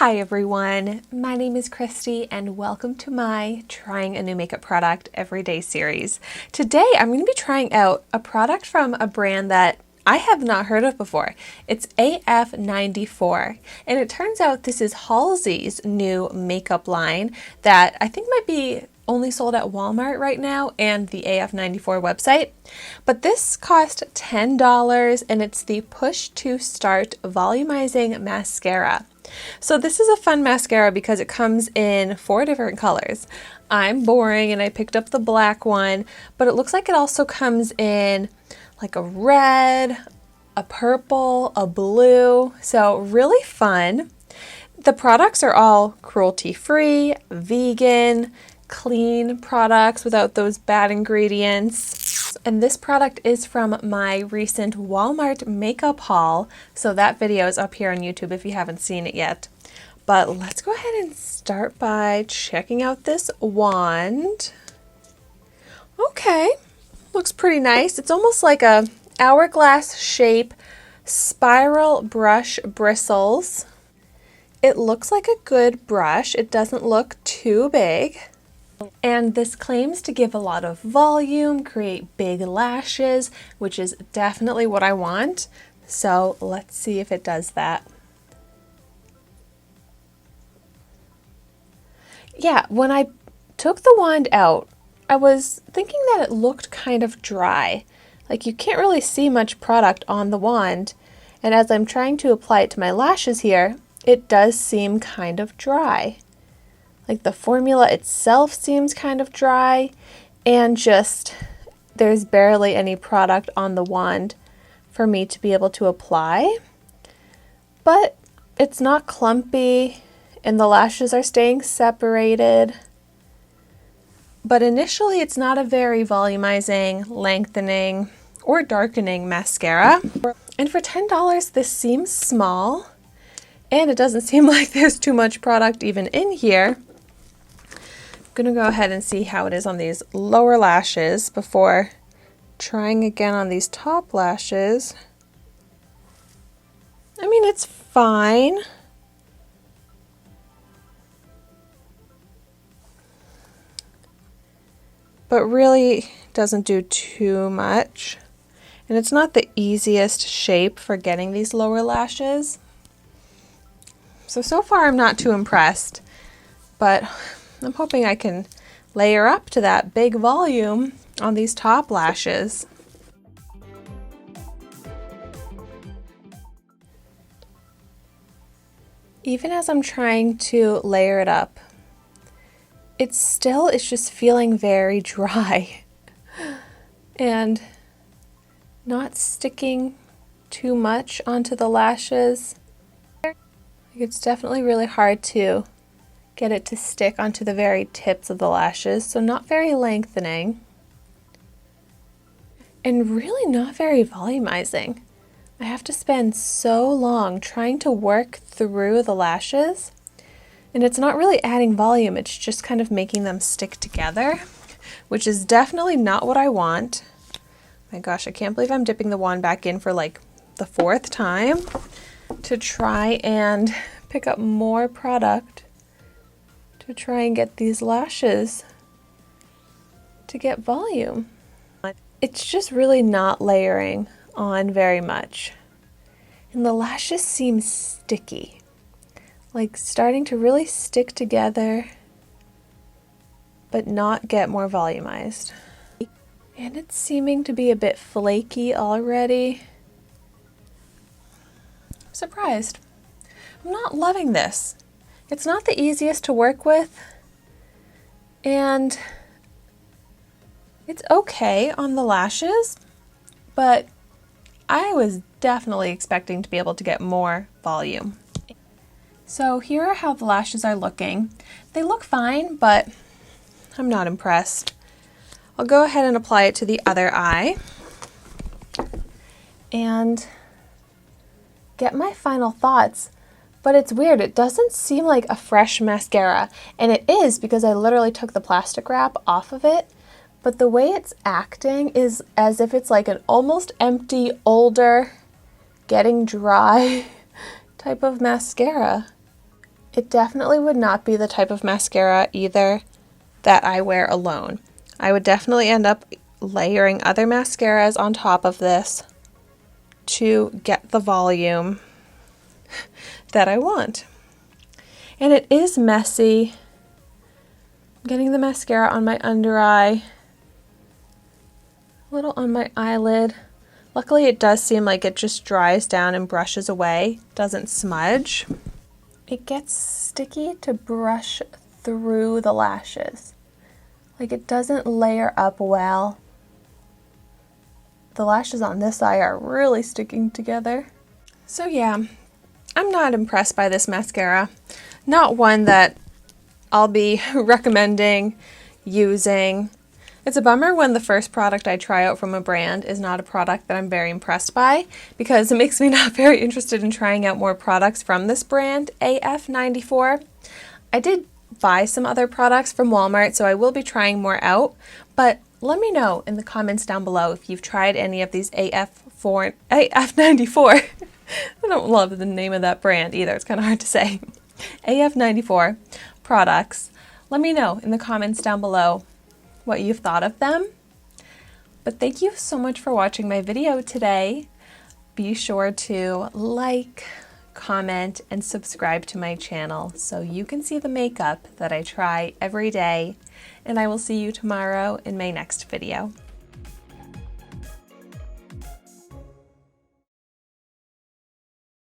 Hi everyone, my name is Christy and welcome to my Trying a New Makeup Product Everyday series. Today I'm going to be trying out a product from a brand that I have not heard of before. It's af94 and it turns out this is Halsey's new makeup line that I think might be only sold at Walmart right now and the af94 website. But this cost $10 and it's the Push to Start Volumizing Mascara. So this is a fun mascara because it comes in 4 different colors. I'm boring and I picked up the black one, but it looks like it also comes in like a red, a purple, a blue, so really fun. The products are all cruelty-free, vegan, clean products without those bad ingredients. And this product is from my recent Walmart makeup haul, so that video is up here on YouTube if you haven't seen it yet. But let's go ahead and start by checking out this wand. Okay, looks pretty nice. It's almost like a hourglass shape, spiral brush bristles. It looks like a good brush. It doesn't look too big. And this claims to give a lot of volume, create big lashes, which is definitely what I want. So let's see if it does that. Yeah, when I took the wand out, I was thinking that it looked kind of dry. Like you can't really see much product on the wand. And as I'm trying to apply it to my lashes here, it does seem kind of dry. Like the formula itself seems kind of dry and just there's barely any product on the wand for me to be able to apply. But it's not clumpy and the lashes are staying separated. But initially it's not a very volumizing, lengthening, or darkening mascara. And for $10 this seems small and it doesn't seem like there's too much product even in here. I'm gonna go ahead and see how it is on these lower lashes before trying again on these top lashes. I mean, it's fine. But really doesn't do too much. And it's not the easiest shape for getting these lower lashes. So far I'm not too impressed, but I'm hoping I can layer up to that big volume on these top lashes. Even as I'm trying to layer it up, it still is just feeling very dry and not sticking too much onto the lashes. It's definitely really hard to get it to stick onto the very tips of the lashes, so not very lengthening. And really not very volumizing. I have to spend so long trying to work through the lashes, and it's not really adding volume, it's just kind of making them stick together, which is definitely not what I want. My gosh, I can't believe I'm dipping the wand back in for like the 4th time to try and pick up more product to try and get these lashes to get volume. It's just really not layering on very much. And the lashes seem sticky, like starting to really stick together, but not get more volumized. And it's seeming to be a bit flaky already. I'm surprised. I'm not loving this. It's not the easiest to work with, and it's okay on the lashes, but I was definitely expecting to be able to get more volume. So here are how the lashes are looking. They look fine, but I'm not impressed. I'll go ahead and apply it to the other eye and get my final thoughts. But it's weird, it doesn't seem like a fresh mascara, and it is because I literally took the plastic wrap off of it, but the way it's acting is as if it's like an almost empty, older, getting dry type of mascara. It definitely would not be the type of mascara either that I wear alone. I would definitely end up layering other mascaras on top of this to get the volume that I want. And it is messy. I'm getting the mascara on my under eye, a little on my eyelid. Luckily it does seem like it just dries down and brushes away, doesn't smudge. It gets sticky to brush through the lashes. Like it doesn't layer up well. The lashes on this eye are really sticking together. So yeah, I'm not impressed by this mascara. Not one that I'll be recommending using. It's a bummer when the first product I try out from a brand is not a product that I'm very impressed by, because it makes me not very interested in trying out more products from this brand, af94. I did buy some other products from Walmart, so I will be trying more out, but let me know in the comments down below if you've tried any of these af94. I don't love the name of that brand either, it's kind of hard to say. af94 products. Let me know in the comments down below what you've thought of them. But thank you so much for watching my video today. Be sure to like, comment, and subscribe to my channel so you can see the makeup that I try every day. And I will see you tomorrow in my next video.